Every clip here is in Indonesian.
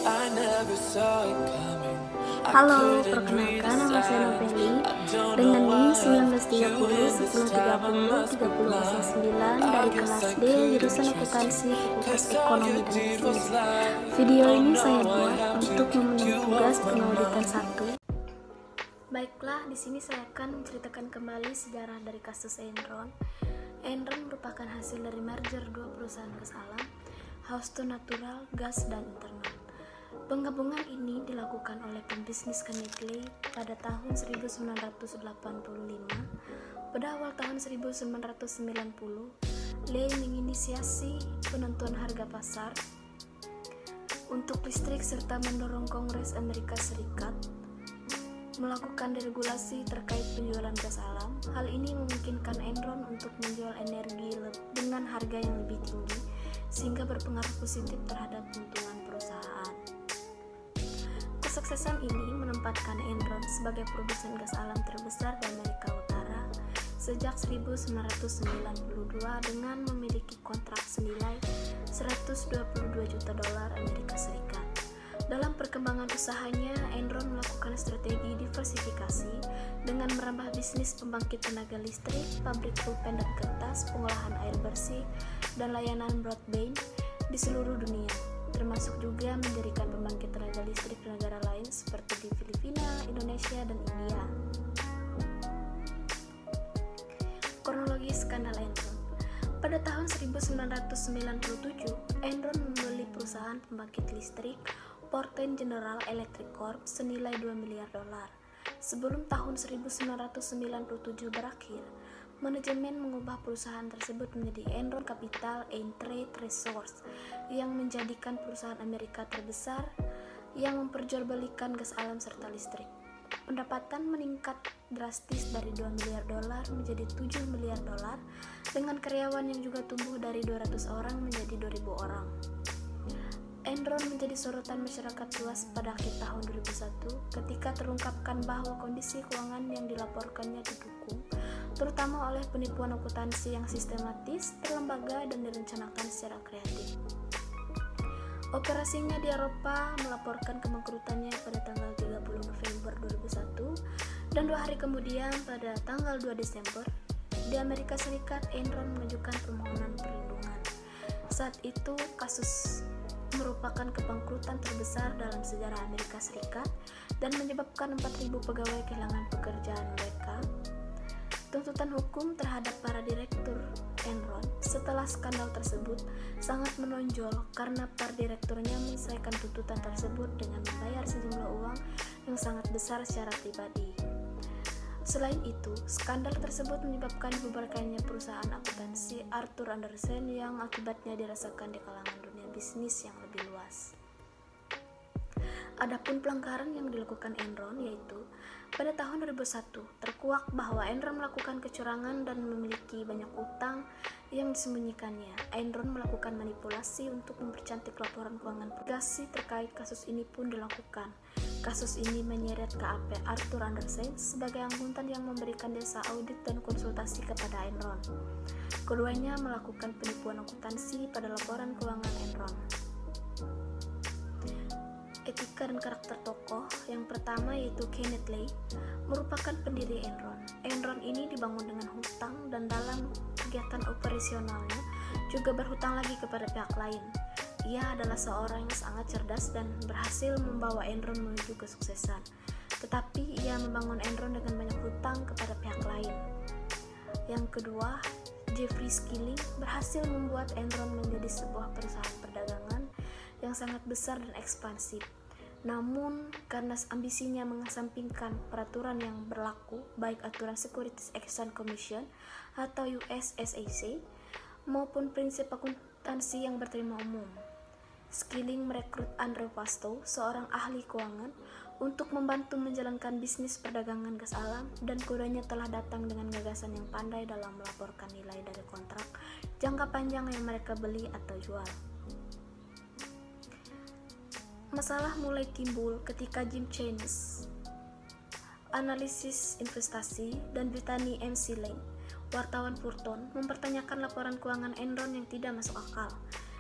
Halo, perkenalkan nama saya Noveli dengan NIM 1930 1030 3009 dari kelas D jurusan akuntansi Fakultas Ekonomi dan Bisnis. Video ini saya buat untuk memenuhi tugas pengauditan 1. Baiklah, di sini saya akan menceritakan kembali sejarah dari kasus Enron. Enron merupakan hasil dari merger dua perusahaan gas alam, Houston Natural Gas dan Internal. Penggabungan ini dilakukan oleh pembisnis Kenneth Lay pada tahun 1985. Pada awal tahun 1990, Lay menginisiasi penentuan harga pasar untuk listrik serta mendorong Kongres Amerika Serikat melakukan deregulasi terkait penjualan gas alam. Hal ini memungkinkan Enron untuk menjual energi dengan harga yang lebih tinggi sehingga berpengaruh positif terhadap keuntungan perusahaan. Kesuksesan ini menempatkan Enron sebagai produsen gas alam terbesar di Amerika Utara sejak 1992 dengan memiliki kontrak senilai $122 juta Amerika Serikat. Dalam perkembangan usahanya, Enron melakukan strategi diversifikasi dengan merambah bisnis pembangkit tenaga listrik, pabrik pulpen dan kertas, pengolahan air bersih, dan layanan broadband di seluruh dunia, termasuk juga mendirikan pembangkit tenaga listrik di negara lain seperti di Filipina, Indonesia, dan India. Kronologi skandal Enron. Pada tahun 1997, Enron membeli perusahaan pembangkit listrik Portland General Electric Corp senilai $2 miliar. Sebelum tahun 1997 berakhir, manajemen mengubah perusahaan tersebut menjadi Enron Capital and Trade Resources yang menjadikan perusahaan Amerika terbesar yang memperjualbelikan gas alam serta listrik. Pendapatan meningkat drastis dari $2 miliar menjadi $7 miliar dengan karyawan yang juga tumbuh dari 200 orang menjadi 2.000 orang. Enron menjadi sorotan masyarakat luas pada akhir tahun 2001 ketika terungkapkan bahwa kondisi keuangan yang dilaporkannya didukung terutama oleh penipuan akuntansi yang sistematis, terlembaga, dan direncanakan secara kreatif. Operasinya di Eropa melaporkan kebangkrutannya pada tanggal 30 November 2001 dan 2 hari kemudian pada tanggal 2 Desember di Amerika Serikat Enron mengajukan permohonan perlindungan. Saat itu kasus merupakan kebangkrutan terbesar dalam sejarah Amerika Serikat dan menyebabkan 4.000 pegawai kehilangan pekerjaan mereka. Tuntutan hukum terhadap para direktur Enron setelah skandal tersebut sangat menonjol karena para direkturnya menyelesaikan tuntutan tersebut dengan membayar sejumlah uang yang sangat besar secara pribadi. Selain itu, skandal tersebut menyebabkan dibubarkannya perusahaan akuntansi Arthur Andersen yang akibatnya dirasakan di kalangan dunia bisnis yang lebih luas. Adapun pelanggaran yang dilakukan Enron yaitu pada tahun 2001 terkuak bahwa Enron melakukan kecurangan dan memiliki banyak utang yang disembunyikannya. Enron melakukan manipulasi untuk mempercantik laporan keuangan. Investigasi terkait kasus ini pun dilakukan. Kasus ini menyeret KAP Arthur Andersen sebagai akuntan yang memberikan jasa audit dan konsultasi kepada Enron. Keduanya melakukan penipuan akuntansi pada laporan keuangan Enron. Etika dan karakter tokoh. Yang pertama yaitu Kenneth Lay, merupakan pendiri Enron. Enron ini dibangun dengan hutang dan dalam kegiatan operasionalnya juga berhutang lagi kepada pihak lain. Ia adalah seorang yang sangat cerdas dan berhasil membawa Enron menuju kesuksesan. Tetapi ia membangun Enron dengan banyak hutang kepada pihak lain. Yang kedua, Jeffrey Skilling berhasil membuat Enron menjadi sebuah perusahaan perdagangan yang sangat besar dan ekspansif. Namun, karena ambisinya mengesampingkan peraturan yang berlaku, baik aturan Securities Exchange Commission atau US SEC, maupun prinsip akuntansi yang berterima umum, Skilling merekrut Andrew Fastow, seorang ahli keuangan, untuk membantu menjalankan bisnis perdagangan gas alam, dan keduanya telah datang dengan gagasan yang pandai dalam melaporkan nilai dari kontrak jangka panjang yang mereka beli atau jual. Masalah mulai timbul ketika Jim Chanos, analisis investasi, dan Brittany MC Lane, wartawan Purton, mempertanyakan laporan keuangan Enron yang tidak masuk akal.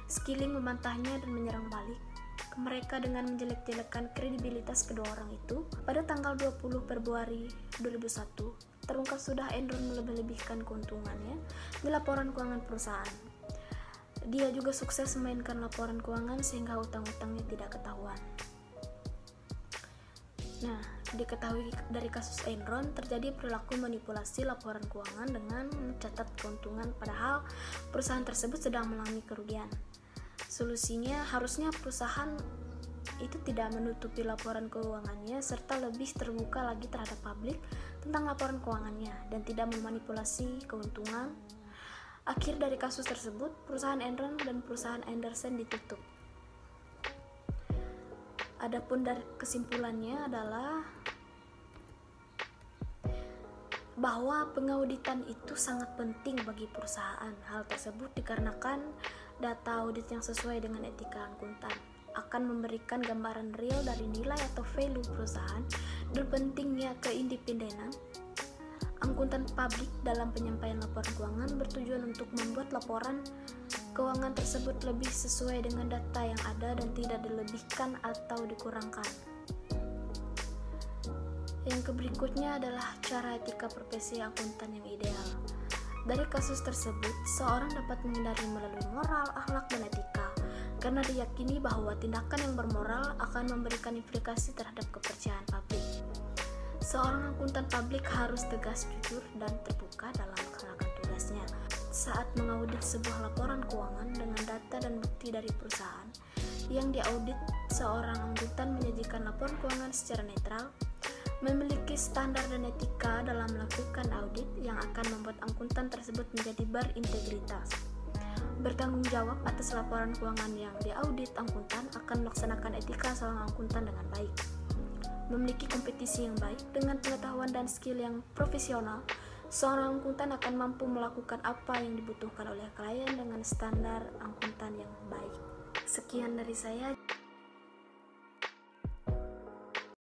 Skilling membantahnya dan menyerang balik. mereka dengan menjelek-jelekan kredibilitas kedua orang itu. Pada tanggal 20 Februari 2001, terungkap sudah Enron melebih-lebihkan keuntungannya di laporan keuangan perusahaan. Dia juga sukses memainkan laporan keuangan sehingga utang-utangnya tidak ketahuan. Nah, diketahui dari kasus Enron terjadi perilaku manipulasi laporan keuangan dengan mencatat keuntungan padahal perusahaan tersebut sedang mengalami kerugian. Solusinya harusnya perusahaan itu tidak menutupi laporan keuangannya serta lebih terbuka lagi terhadap publik tentang laporan keuangannya dan tidak memanipulasi keuntungan. Akhir dari kasus tersebut, perusahaan Enron dan perusahaan Andersen ditutup. Adapun dari kesimpulannya adalah bahwa pengauditan itu sangat penting bagi perusahaan. Hal tersebut dikarenakan data audit yang sesuai dengan etika akuntan akan memberikan gambaran real dari nilai atau value perusahaan dan pentingnya keindependenan akuntan publik dalam penyampaian laporan keuangan bertujuan untuk membuat laporan keuangan tersebut lebih sesuai dengan data yang ada dan tidak dilebihkan atau dikurangkan. Yang berikutnya adalah cara etika profesi akuntan yang ideal. Dari kasus tersebut, seorang dapat menghindari melalui moral, akhlak, dan etika karena diyakini bahwa tindakan yang bermoral akan memberikan implikasi terhadap kepercayaan publik. Seorang akuntan publik harus tegas, jujur, dan terbuka dalam melaksanakan tugasnya. Saat mengaudit sebuah laporan keuangan dengan data dan bukti dari perusahaan yang diaudit, seorang akuntan menyajikan laporan keuangan secara netral, memiliki standar dan etika dalam melakukan audit yang akan membuat akuntan tersebut menjadi berintegritas. Bertanggung jawab atas laporan keuangan yang diaudit, akuntan akan melaksanakan etika seorang akuntan dengan baik. Memiliki kompetisi yang baik dengan pengetahuan dan skill yang profesional, seorang akuntan akan mampu melakukan apa yang dibutuhkan oleh klien dengan standar akuntan yang baik. Sekian dari saya.